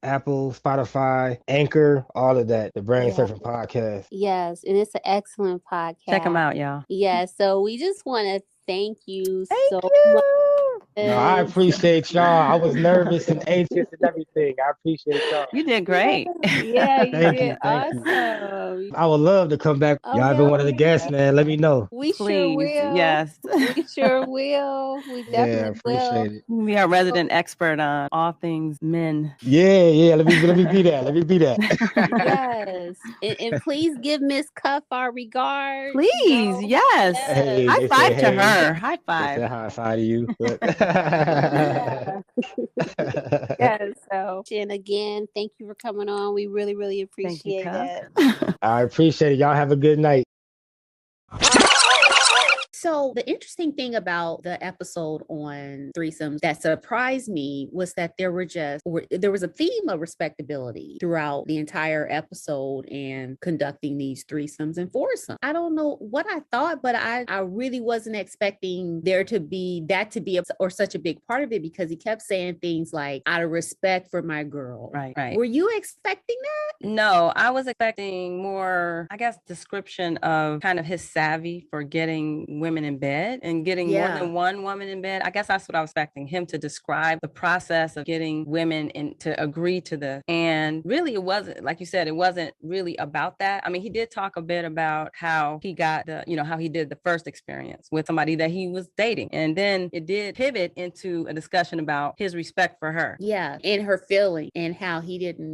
Apple, Spotify, Anchor, all of that. The Brain Yeah. Surfing Podcast. Yes, and it's an excellent Check them podcast. out, y'all. Yeah, so we just want to thank you Thank so much. you. No, I appreciate y'all. I was nervous and anxious and everything. I appreciate y'all. You did Yeah, great. yeah, you Thank you. did Thank you. awesome. I would love to come back. Oh Y'all ever yeah, wanted to guest, man? Let me know. we sure Please. will. Yes. We sure will. We Yeah, I definitely will. appreciate it. Be our resident expert on all things men. Yeah, yeah. Let me be that. Let me be that. Yes, and please give Miss Cuff our regards. Please. Yes. Hey, Yes, High they say five to hey. her. High They five. say high five to you. But yeah, yes. So, and again, thank you for coming on. We really, really Thank you, appreciate Cuff. it. I appreciate it. Y'all have a good night. So the interesting thing about the episode on threesomes that surprised me was that there was a theme of respectability throughout the entire episode and conducting these threesomes and foursomes. I don't know what I thought, but I really wasn't expecting there to be or such a big part of it, because he kept saying things like, out of respect for my girl. Right, right. Were you expecting that? No, I was expecting more, I guess, description of kind of his savvy for getting women in bed and getting more than one woman in bed. I guess that's what I was expecting him to describe, the process of getting women in to agree to this. And really, it wasn't, like you said, it wasn't really about that. I mean, he did talk a bit about how he got how he did the first experience with somebody that he was dating. And then it did pivot into a discussion about his respect for her. Yeah, and her feeling, and how he didn't,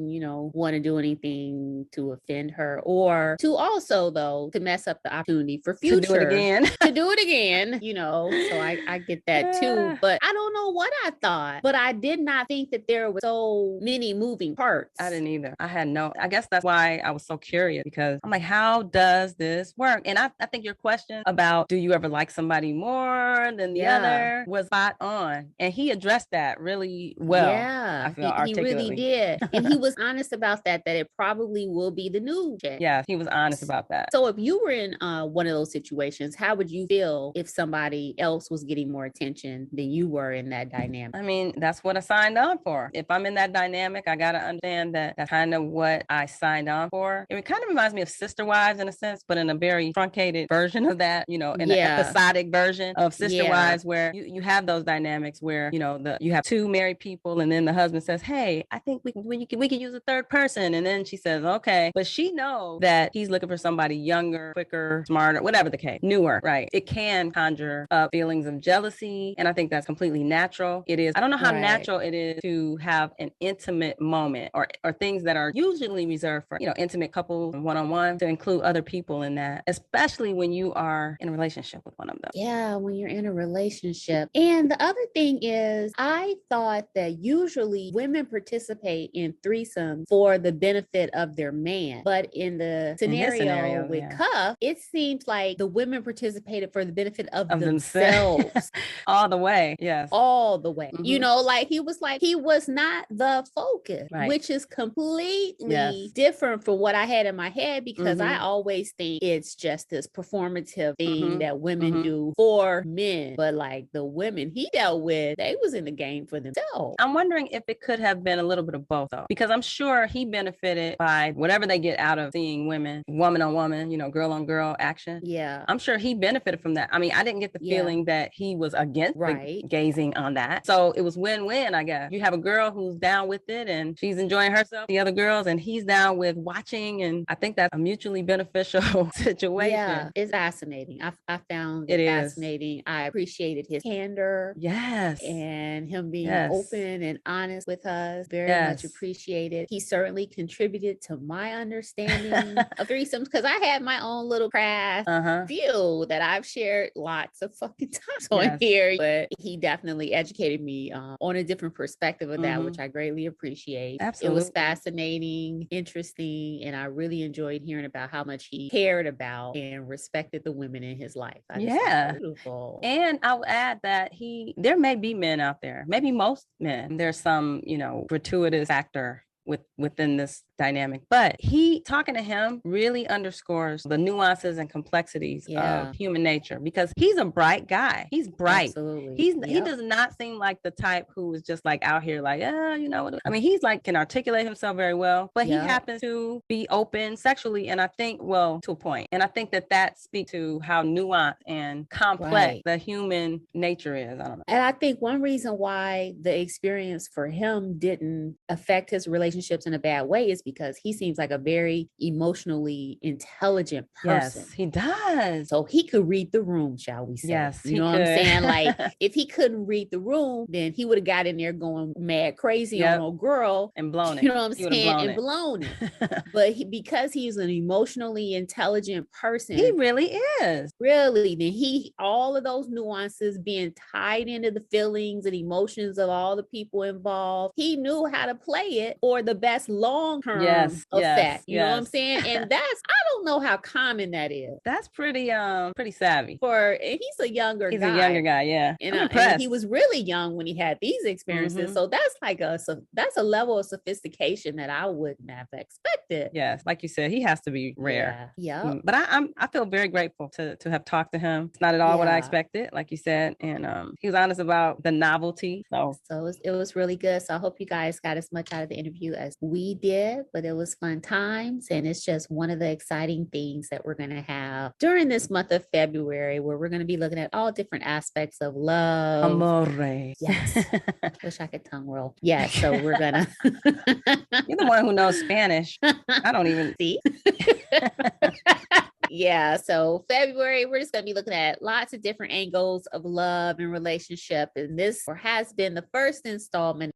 want to do anything to offend her, or to also, though, to mess up the opportunity for future. To do it again. To do it again, so I get that too. But I don't know what I thought, but I did not think that there were so many moving parts. I didn't either. I guess that's why I was so curious, because I'm like, how does this work? And I think your question about, do you ever like somebody more than the other, was spot on. And he addressed that really well. Yeah, I feel he really did. And he was honest about that it probably will be the new chick. Yeah, he was honest about that. So if you were in one of those situations, how would you feel if somebody else was getting more attention than you were in that dynamic? I mean, that's what I signed on for. If I'm in that dynamic, I got to understand that that's kind of what I signed on for. It kind of reminds me of Sister Wives in a sense, but in a very truncated version of that, in an episodic version of Sister Wives, where you have those dynamics where, you have two married people, and then the husband says, hey, I think we can use a third person. And then she says, okay. But she knows that he's looking for somebody younger, quicker, smarter, whatever the case, newer, right? It can conjure up feelings of jealousy. And I think that's completely natural. It is. I don't know how natural it is to have an intimate moment or things that are usually reserved for, intimate couples one-on-one, to include other people in that, especially when you are in a relationship with one of them. Yeah, when you're in a relationship. And the other thing is, I thought that usually women participate in threesomes for the benefit of their man. But in the scenario with Cuff, it seems like the women participated for the benefit of themselves. All the way. Yes. All the way. Mm-hmm. He was not the focus, which is completely different from what I had in my head, because I always think it's just this performative thing that women do for men. But like the women he dealt with, they was in the game for themselves. I'm wondering if it could have been a little bit of both, though, because I'm sure he benefited by whatever they get out of seeing women, woman on woman, girl on girl action. Yeah. I'm sure he benefited from that. I mean, I didn't get the feeling that he was against gazing on that. So it was win-win, I guess. You have a girl who's down with it and she's enjoying herself, the other girls, and he's down with watching. And I think that's a mutually beneficial situation. Yeah, it's fascinating. I found it fascinating. I appreciated his candor. Yes. And him being open and honest with us. Very much appreciated. He certainly contributed to my understanding of threesomes, because I had my own little craft view that I've shared lots of fucking times on here. But he definitely educated me on a different perspective of that, which I greatly appreciate. Absolutely. It was fascinating, interesting, and I really enjoyed hearing about how much he cared about and respected the women in his life. Beautiful. And I'll add that there may be men out there, maybe most men, there's some, gratuitous factor within this dynamic. But he talking to him really underscores the nuances and complexities of human nature, because he's a bright guy. He's bright. Absolutely. He does not seem like the type who is just like out here like, you know what? I mean, he's like can articulate himself very well, but he happens to be open sexually, and I think, well, to a point. And I think that speaks to how nuanced and complex the human nature is. I don't know. And I think one reason why the experience for him didn't affect his relationships in a bad way is because he seems like a very emotionally intelligent person. Yes, he does. So he could read the room, shall we say. Yes, you know what I'm saying? Like, if he couldn't read the room, then he would have got in there going mad crazy on a girl and blown it. You know what I'm saying? And blown it. But because he's an emotionally intelligent person. He really is. Really. Then all of those nuances being tied into the feelings and emotions of all the people involved, he knew how to play it for the best long-term effect. You know what I'm saying? And I don't know how common that is. That's pretty savvy. He's a younger guy. He's a younger guy, yeah. And he was really young when he had these experiences. So that's like that's a level of sophistication that I wouldn't have expected. Yes, like you said, he has to be rare. Yeah. But I feel very grateful to have talked to him. It's not at all what I expected, like you said, and he was honest about the novelty. So it was really good. So I hope you guys got as much out of the interview as we did, but it was fun times, and it's just one of the exciting things that we're going to have during this month of February, where we're going to be looking at all different aspects of love. Amore. Yes. Wish I could tongue roll. Yeah. So we're gonna. You're the one who knows Spanish. I don't even see. Yeah, so February, we're just going to be looking at lots of different angles of love and relationship. And this has been the first installment